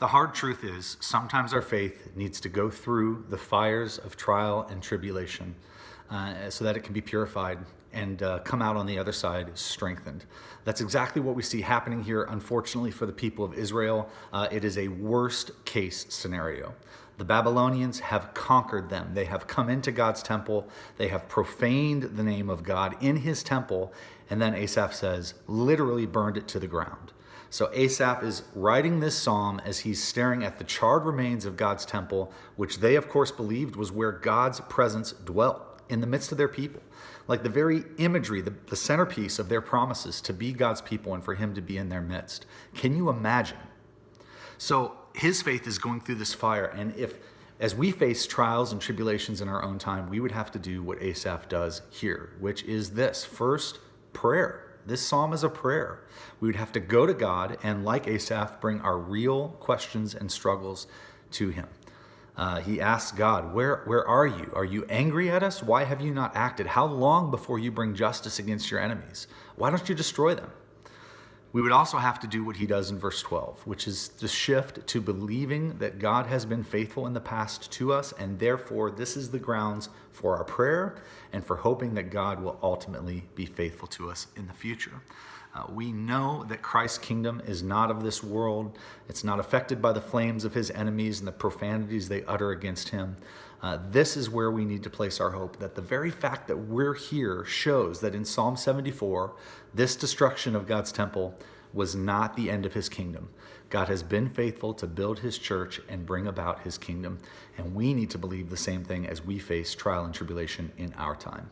The hard truth is, sometimes our faith needs to go through the fires of trial and tribulation so that it can be purified and come out on the other side strengthened. That's exactly what we see happening here, unfortunately, for the people of Israel. It is a worst case scenario. The Babylonians have conquered them. They have come into God's temple. They have profaned the name of God in his temple. And then Asaph says, literally burned it to the ground. So Asaph is writing this psalm as he's staring at the charred remains of God's temple, which they, of course, believed was where God's presence dwelt in the midst of their people. Like the very imagery, the centerpiece of their promises to be God's people and for him to be in their midst. Can you imagine? So his faith is going through this fire. And if, as we face trials and tribulations in our own time, we would have to do what Asaph does here, which is this. First, prayer. This psalm is a prayer. We would have to go to God and, like Asaph, bring our real questions and struggles to him. He asks God, where are you? Are you angry at us? Why have you not acted? How long before you bring justice against your enemies? Why don't you destroy them? We would also have to do what he does in verse 12, which is the shift to believing that God has been faithful in the past to us, and therefore this is the grounds for our prayer and for hoping that God will ultimately be faithful to us in the future. We know that Christ's kingdom is not of this world. It's not affected by the flames of his enemies and the profanities they utter against him. This is where we need to place our hope, that the very fact that we're here shows that in Psalm 74, this destruction of God's temple was not the end of his kingdom. God has been faithful to build his church and bring about his kingdom, and we need to believe the same thing as we face trial and tribulation in our time.